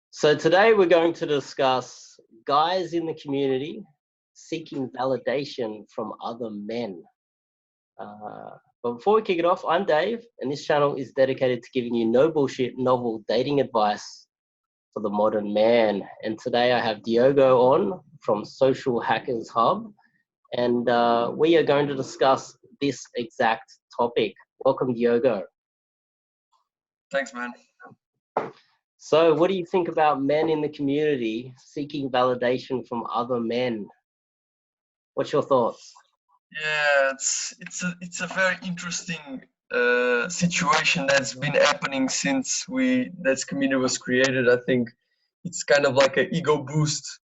So today we're going to discuss guys in the community seeking validation from other men. But before we kick it off, I'm Dave, and this channel is dedicated to giving you no bullshit, novel dating advice for the modern man. And today I have Diogo on from Social Hackers Hub, and we are going to discuss this exact topic. Welcome, Diogo. Thanks, man. So what do you think about men in the community seeking validation from other men? What's your thoughts? Yeah, it's a very interesting situation that's been happening since this community was created. I think it's kind of like an ego boost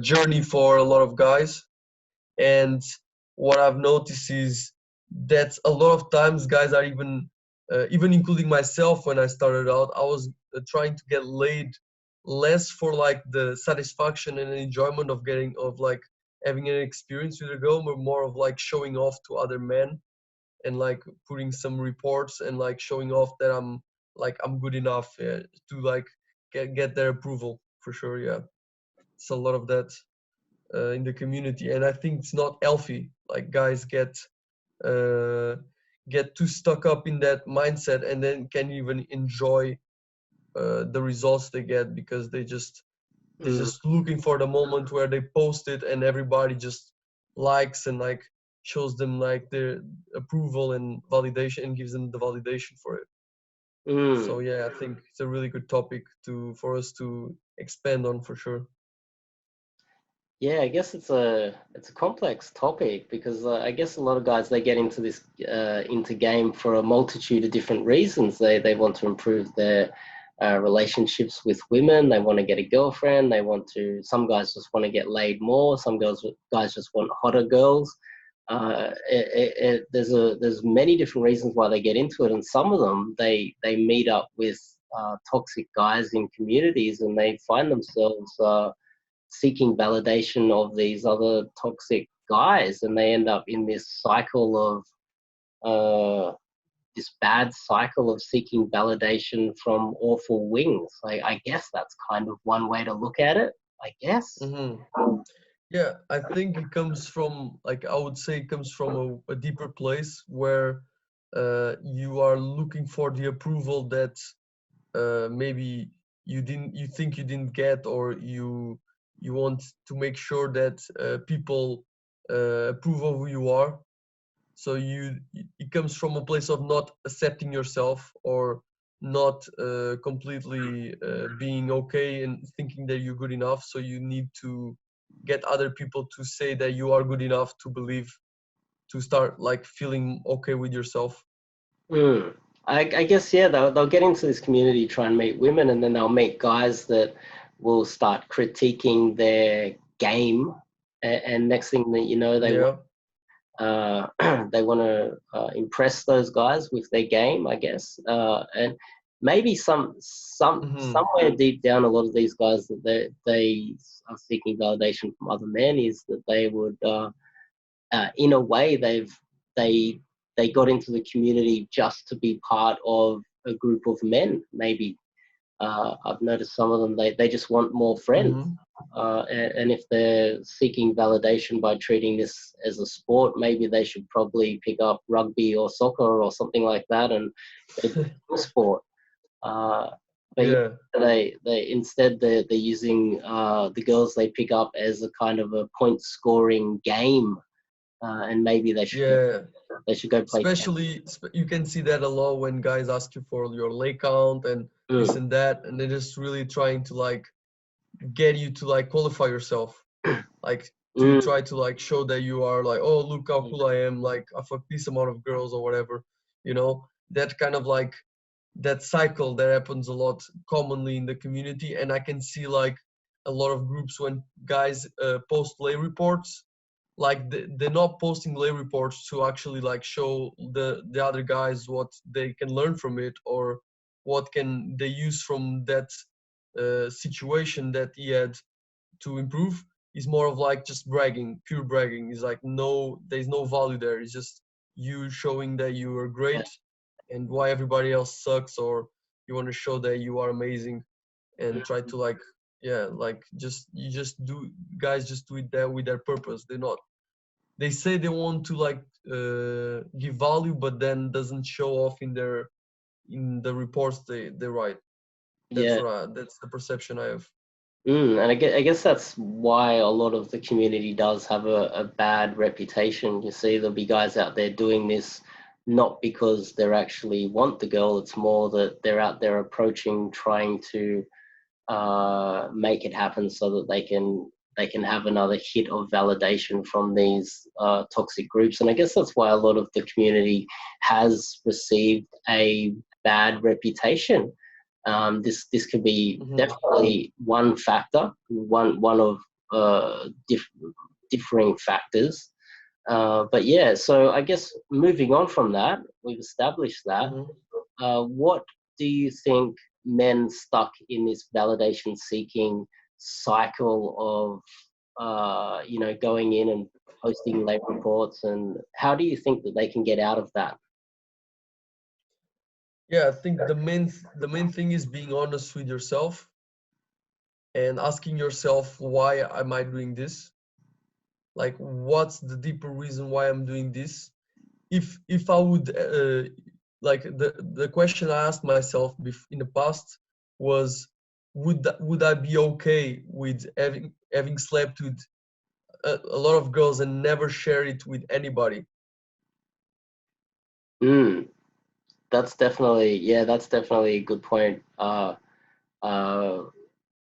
journey for a lot of guys. And what I've noticed is that a lot of times guys are even including myself, when I started out, I was trying to get laid less for like the satisfaction and enjoyment of having an experience with a girl, but more of like showing off to other men and like putting some reports and like showing off that I'm good enough to like get their approval, for sure. Yeah, it's a lot of that in the community, and I think it's not healthy. Like guys get too stuck up in that mindset and then can't even enjoy the results they get, because they're just looking for the moment where they post it and everybody just likes and like shows them like their approval and validation and gives them the validation for it. So yeah, I think it's a really good topic for us to expand on, for sure. Yeah, I guess it's a complex topic, because I guess a lot of guys, they get into this into game for a multitude of different reasons. They want to improve their relationships with women. They want to get a girlfriend. Some guys just want to get laid more. Some guys just want hotter girls. There's many different reasons why they get into it, and some of them they meet up with toxic guys in communities, and they find themselves seeking validation of these other toxic guys, and they end up in this cycle of this bad cycle of seeking validation from awful wings. I guess that's kind of one way to look at it, I guess. Yeah, I think it comes from, I would say it comes from a deeper place where you are looking for the approval that maybe you think you didn't get, or you want to make sure that people approve of who you are. So it comes from a place of not accepting yourself, or not completely being okay and thinking that you're good enough. So you need to get other people to say that you are good enough to start like feeling okay with yourself. I guess, yeah, they'll get into this community, try and meet women, and then they'll meet guys that will start critiquing their game, and next thing that you know, they want to impress those guys with their game, I guess. And maybe somewhere deep down, a lot of these guys that they are seeking validation from other men is that they would, in a way, they got into the community just to be part of a group of men. Maybe I've noticed some of them, they just want more friends. And if they're seeking validation by treating this as a sport, maybe they should probably pick up rugby or soccer or something like that and do a sport. But yeah, they're using the girls they pick up as a kind of a point scoring game, and maybe they should go play. Especially you can see that a lot when guys ask you for your leg count and this and that, and they're just really trying to like get you to like qualify yourself, like to try to like show that you are like, oh, look how cool I am, like I fuck this amount of girls or whatever, you know, that kind of like that cycle that happens a lot commonly in the community. And I can see like a lot of groups when guys post lay reports, like they're not posting lay reports to actually like show the other guys what they can learn from it, or what can they use from that situation that he had to improve. Is more of like just bragging, pure bragging. Is like, no, there's no value there. It's just you showing that you are great and why everybody else sucks, or you want to show that you are amazing and try to like, yeah, like just you just do, guys just do it that with their purpose. They're not, they say they want to like give value, but then doesn't show off in the reports they write. That's Yeah. right, that's the perception I have. And I guess that's why a lot of the community does have a bad reputation. You see, there'll be guys out there doing this not because they actually want the girl. It's more that they're out there approaching, trying to make it happen so that they can have another hit of validation from these toxic groups. And I guess that's why a lot of the community has received a bad reputation. This could be definitely one factor, one of differing factors. But yeah, so I guess moving on from that, we've established that. What do you think men stuck in this validation seeking cycle of, going in and posting late reports, and how do you think that they can get out of that? Yeah, I think the main thing is being honest with yourself and asking yourself, why am I doing this? Like, what's the deeper reason why I'm doing this? If I would like, the question I asked myself in the past was, would I be okay with having slept with a lot of girls and never share it with anybody? Mm, that's definitely a good point. Uh,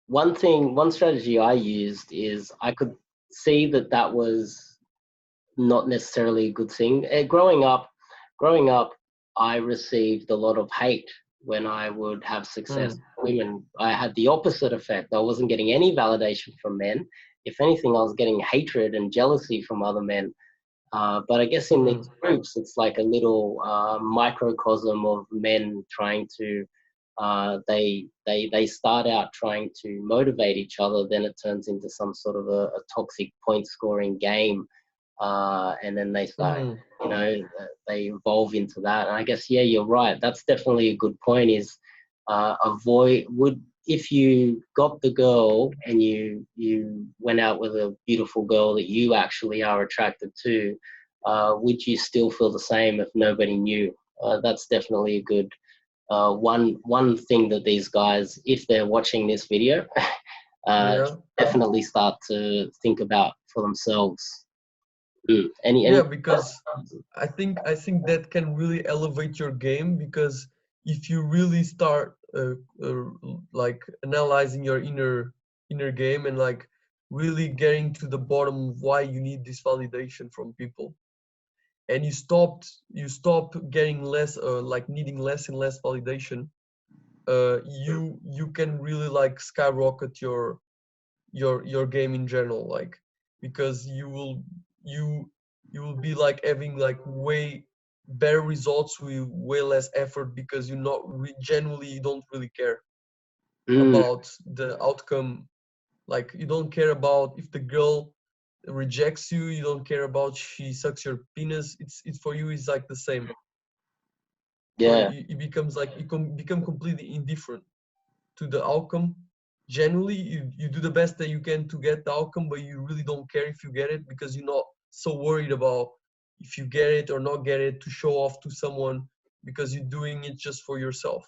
one strategy I used is I could see that that was not necessarily a good thing. Growing up, I received a lot of hate when I would have success Mm, with women. I had the opposite effect. I wasn't getting any validation from men. If anything, I was getting hatred and jealousy from other men. But I guess in these mm, groups, it's like a little microcosm of men trying to. They start out trying to motivate each other. Then it turns into some sort of a toxic point scoring game, and then they start, mm, they evolve into that. And I guess, yeah, you're right. That's definitely a good point. Is avoid would if you got the girl and you went out with a beautiful girl that you actually are attracted to, would you still feel the same if nobody knew? That's definitely a good one thing that these guys, if they're watching this video, yeah. definitely start to think about for themselves. Yeah, Any because I think that can really elevate your game, because if you really start like analyzing your inner game and like really getting to the bottom of why you need this validation from people, and you stop getting less, like needing less and less validation, you can really like skyrocket your game in general, like, because you you will be like having like way better results with way less effort, because you not genuinely, you don't really care mm, about the outcome. Like, you don't care about if the girl rejects you, you don't care about she sucks your penis. It's for you, it's like the same. For yeah. you, it becomes like you become completely indifferent to the outcome. Generally, you do the best that you can to get the outcome, but you really don't care if you get it, because you're not so worried about if you get it or not get it to show off to someone, because you're doing it just for yourself.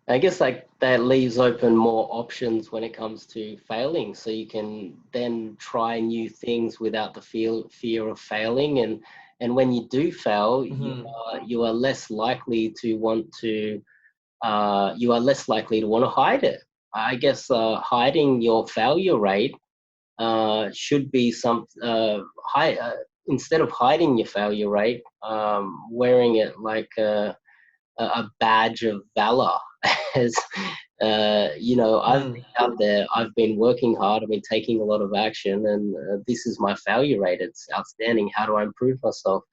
I guess like that leaves open more options when it comes to failing, so you can then try new things without the fear of failing. And when you do fail, Hmm. you are less likely to want to hide it. I guess hiding your failure rate should be instead of hiding your failure rate, wearing it like a badge of valor. as I've been out there, I've been working hard, I've been taking a lot of action, and this is my failure rate. It's outstanding. How do I improve myself?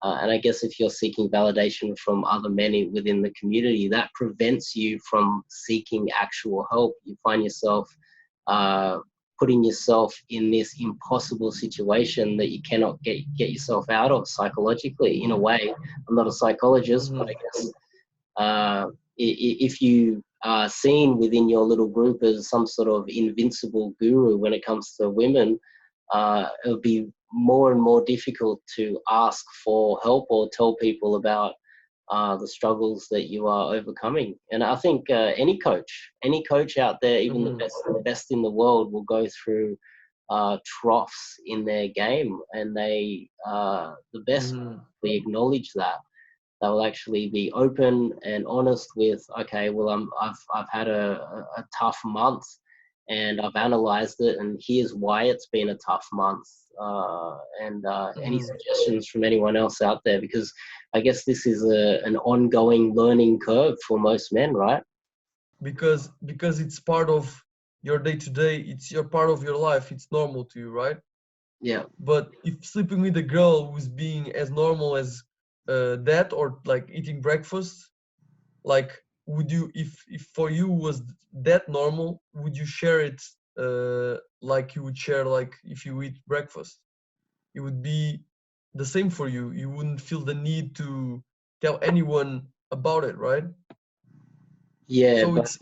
And I guess if you're seeking validation from other men within the community, that prevents you from seeking actual help. You find yourself putting yourself in this impossible situation that you cannot get yourself out of psychologically. In a way, I'm not a psychologist, but I guess if you are seen within your little group as some sort of invincible guru when it comes to women, it'll be more and more difficult to ask for help or tell people about the struggles that you are overcoming. And I think any coach out there, even the best in the world, will go through troughs in their game, and the best we acknowledge that. They will actually be open and honest with, okay, well, I've had a tough month, and I've analyzed it, and here's why it's been a tough month. Any suggestions from anyone else out there? Because I guess this is an ongoing learning curve for most men, right? Because it's part of your day-to-day, it's your part of your life, it's normal to you, right? Yeah. But if sleeping with a girl who's being as normal as that, or like eating breakfast, like, would you, if for you was that normal, would you share it like you would share, like, if you eat breakfast? It would be the same for you. You wouldn't feel the need to tell anyone about it, right? Yeah, So but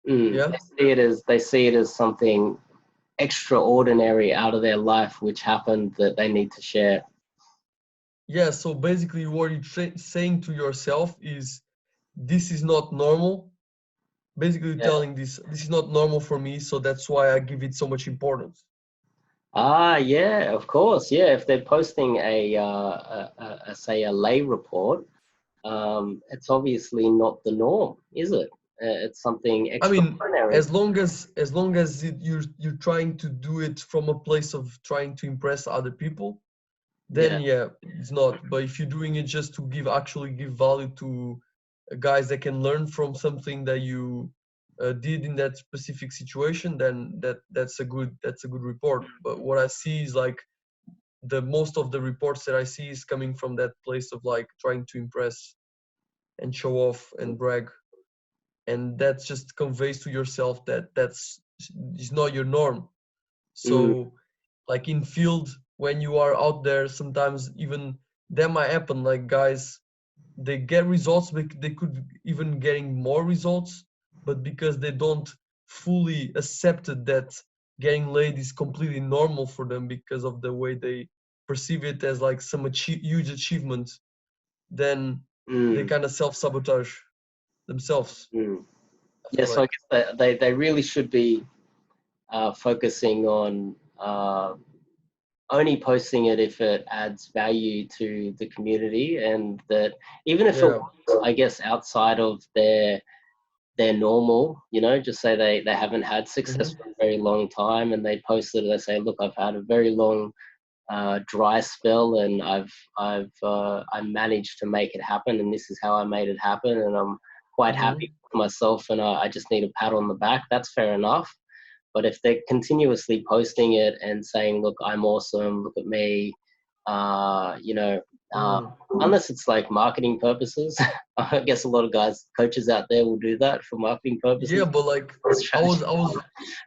yeah. they see it as something extraordinary out of their life which happened that they need to share. Yeah, so basically what you're saying to yourself is, this is not normal. Basically telling this is not normal for me, so that's why I give it so much importance. Yeah, of course. Yeah, if they're posting say a lay report, it's obviously not the norm, is it? It's something I mean, extraordinary. as long as you're trying to do it from a place of trying to impress other people, then yeah, it's not. But if you're doing it just to actually give value to guys that can learn from something that you did in that specific situation, then that's a good report. But what I see is, like, the most of the reports that I see is coming from that place of, like, trying to impress and show off and brag, and that just conveys to yourself that that's is not your norm. So like in field, when you are out there, sometimes even that might happen, like, guys, they get results, they could even getting more results, but because they don't fully accept it, that getting laid is completely normal for them because of the way they perceive it as like some huge achievement, then they kind of self-sabotage themselves, I Yeah, feel so I like. guess they really should be focusing on only posting it if it adds value to the community, and that even if it Yeah. was, I guess, outside of their normal, just say they haven't had success for a very long time, and they posted it, they say, look, I've had a very long dry spell, and I managed to make it happen, and this is how I made it happen, and I'm quite happy with myself, and I just need a pat on the back. That's fair enough. But if they're continuously posting it and saying, look, I'm awesome, look at me, you know, unless it's like marketing purposes, I guess a lot of coaches out there will do that for marketing Yeah, purposes. but like, I was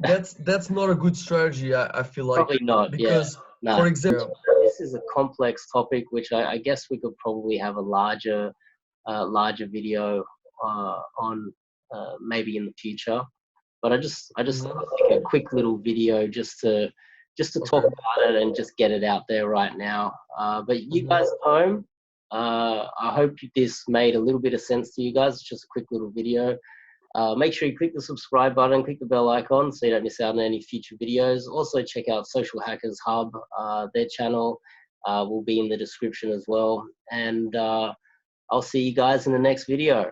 that's not a good strategy, I feel like, Probably not, yeah. because No, for example, this is a complex topic, which I guess we could probably have a larger video on maybe in the future. But I just thought I'd make a quick little video just to talk okay. about it and just get it out there right now. But you guys at home, I hope this made a little bit of sense to you guys. It's just a quick little video. Make sure you click the subscribe button, click the bell icon so you don't miss out on any future videos. Also check out Social Hackers Hub. Their channel will be in the description as well. And I'll see you guys in the next video.